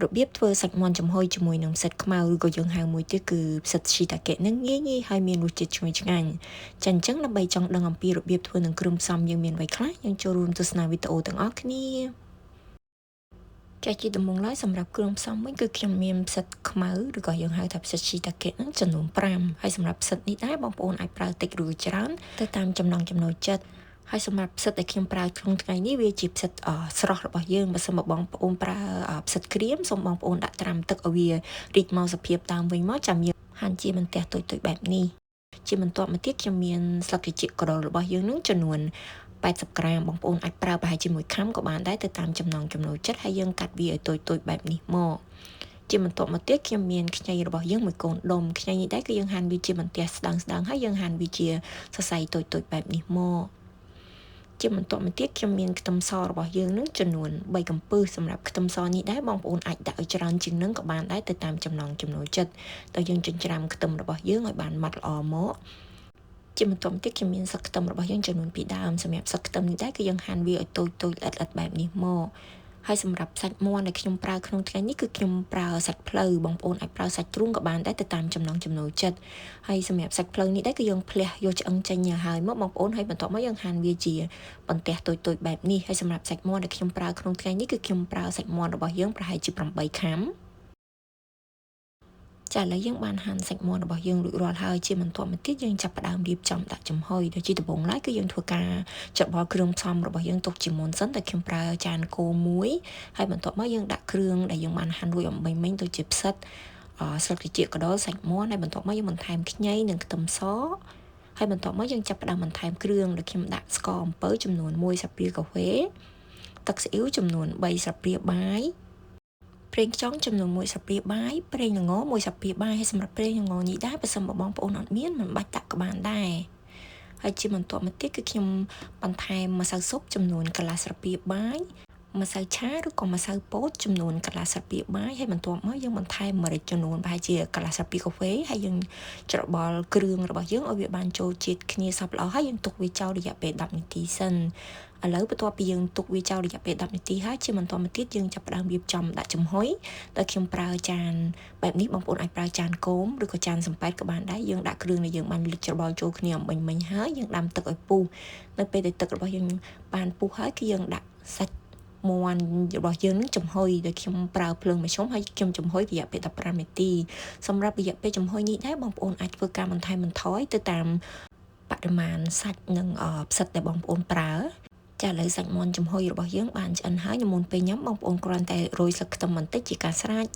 របៀបធ្វើសាច់មាន់ចំហុយជាមួយនឹងផ្សិតខ្មៅឬក៏យើងហៅមួយទៀតគឺផ្សិតស៊ីតាកេនឹងងាយៗហើយមានរសជាតិឈ្ងុយឆ្ងាញ់ចា៎អញ្ចឹងដើម្បីចង់ដឹងអំពីរបៀបធ្វើនឹងគ្រឿងផ្សំយើងមានអ្វីខ្លះយើងចូលរួមទស្សនាវីដេអូទាំងអស់គ្នាចា៎ជាដំបូងឡើយសម្រាប់គ្រឿងផ្សំវិញគឺខ្ញុំមានផ្សិតខ្មៅឬក៏យើងហៅថាផ្សិតស៊ីតាកេនឹងចំនួន5ហើយសម្រាប់ផ្សិតនេះដែរបងប្អូនអាចប្រើតិចឬច្រើនទៅតាមចំណង់ចំណូលចិត្តហើយសម្រាប់ផ្សិតដែលខ្ញុំប្រើក្នុងថ្ងៃនេះវាជាផ្សិតស្រស់របស់យើងបើសិនមកបងប្អូនប្រើផ្សិតក្រៀមសូមបងប្អូនដាក់ត្រាំទឹកឲ្យវារីកមកសភាពតាមវិញមកចាំយើងហាន់ជាបន្ទះតូចៗបែបនេះជាបន្ទាប់មកទៀតខ្ញុំមានស្លឹកត្រចៀកកដុររបស់យើងនឹងចំនួន80ក្រាមបងប្អូនអាចប្រើប្រហែលជាមួយខាំក៏បានដែរទៅតាមចំណង់ចំណូលចិត្តហើយយើងកាត់វាឲ្យតូចៗបែបនេះមកជាបន្ទាប់មកទៀតខ្ញុំមានខ្ញីរបស់យើងមួយកូនដុំខ្ញីនេះដែរគឺយើងហាន់វាជាបន្ទះស្ដើងហើយយើងហាន់វាជាសរសៃតូចៗបែបនេះមកជាបន្ទាប់មកទៀតខ្ញុំមានខ្ទឹមសរបស់យើងនឹងចំនួន3កំពឹសសម្រាប់ខ្ទឹមសនេះដែរបងប្អូនអាចដាក់ឲ្យច្រើនជាងនឹងក៏បានដែរទៅតាមចំណង់ចំណូលចិត្តតើយើងចិញ្ច្រាំខ្ទឹមរបស់យើងឲ្យបានម៉ត់ល្អមកជាបន្ទាប់ទៀតខ្ញុំមានសឹកខ្ទឹមរបស់យើងចំនួន2ដើមសម្រាប់សឹកខ្ទឹមនេះដែរគឺយើងហាន់វាឲ្យតូចៗល្អិតៗបែបនេះមកហើយសម្រាប់សាច់មាន់ដែលខ្ញុំប្រើក្នុងថ្ងៃនេះគឺខ្ញុំប្រើសាច់ភ្លៅបងប្អូនអាចប្រើសាច់ទ្រូងក៏បានដែរទៅតាមចំណង់ចំណូលចិត្តហើយសម្រាប់សាច់ភ្លៅនេះដែរគឺយើងភ្លះយកឆ្អឹងចេញហើយមកបងប្អូនហើយបន្ទាប់មកយើងហាន់វាជាបន្ទះតូចៗបែបនេះហើយសម្រាប់សាច់មាន់ដែលខ្ញុំប្រើក្នុងថ្ងៃនេះគឺខ្ញុំប្រើសាច់មាន់របស់យើងប្រហែលជា8ខាំចាឥឡូវយើងបានហាន់សាច់មាន់របស់យើងរួចរាល់ហើយជាបន្ទាប់មកទៀតយើងចាប់ផ្ដើមរៀបចំដាក់ចំហុយដូចជាដំបូងឡើយគឺយើងធ្វើការច្របល់គ្រឿងផ្សំរបស់យើងទុកជាមុនសិនតែខ្ញុំប្រើចានគោមួយហើយបន្ទាប់មកយើងដាក់គ្រឿងដែលយើងបានហាន់រួចអំមិញដូចជាផ្សិតស្លឹកត្រចៀកកដុរសាច់មាន់ហើយបន្ទាប់មកយើងបន្ថែមខ្ញីនិងខ្ទឹមសហើយបន្ទាប់មកយើងចាប់ផ្ដើមបន្ថែមគ្រឿងដែលខ្ញុំដាក់ស្ករអំពៅចំនួន1ស្លាបព្រាកាហ្វេទឹកស៊ីអ៊ីវចំនួន3ស្លាបព្រាបាយប្រេងខ្យងចំនួន1ស្លាបព្រាបាយប្រេងល្ង1ស្លាបព្រាបាយហើយសម្រាប់ប្រេងល្ងនេះដែរបើសិនបងប្អូនអត់មានមិនបាច់ដាក់ក៏បានដែរហើយជាបន្ទាប់មកទៀតគឺខ្ញុំបន្ថែមម្សៅស៊ុបចំនួនកន្លះស្លាបព្រាបាយម្សៅឆាឬក៏ម្សៅពោតចំនួនកន្លះស្លាបព្រាបាយហើយបន្ទាប់មកយើងបន្ថែមម្រេចចំនួនប្រហែលជាកន្លះស្លាបព្រាកាហ្វេហើយយើងច្របល់គ្រឿងរបស់យើងឲ្យវាបានចូលជាតិគ្នាសព្វល្អហើយយើងទុកវាចោលរយៈពេល10នាទីសិនឥឡូវបន្ទាប់ពីយើងទុកវាចោលរយៈពេល10នាទីហើយជាបន្តមកទៀតយើងចាប់ផ្ដើមរៀបចំដាក់ចំហុយដោយខ្ញុំប្រើចានបែបនេះបងប្អូនអាចប្រើចានគោមឬក៏ចានសំប៉ែតក៏បានដែរយើងដាក់គ្រឿងដែលយើងបានលិចច្របល់ចូលគ្នាអំមិញហើយយើងដាំទឹកឲ្យពុះនៅពេលដែលទឹករបស់យើងបានពុះហើយគឺយើងដាក់សាច់មាន់របស់យើងនឹងចំហុយដោយខ្ញុំប្រើភ្លើងមធ្យមហើយខ្ញុំចំហុយរយៈពេល15នាទីសម្រាប់រយៈពេលចំហុយនេះដែរបងប្អូនអាចធ្វើការបន្ថែមបន្ថយទៅតាមបរិមាណសាច់និងផ្សិតដែលបងប្អូនប្រើចាឥឡូវសាច់មាន់ចំហុយរបស់យើងបានឆ្អិនហើយមុនពេលញ៉ាំបងប្អូនគ្រាន់តែរោយស្លឹកខ្ទឹមបន្តិចជាការស្រេច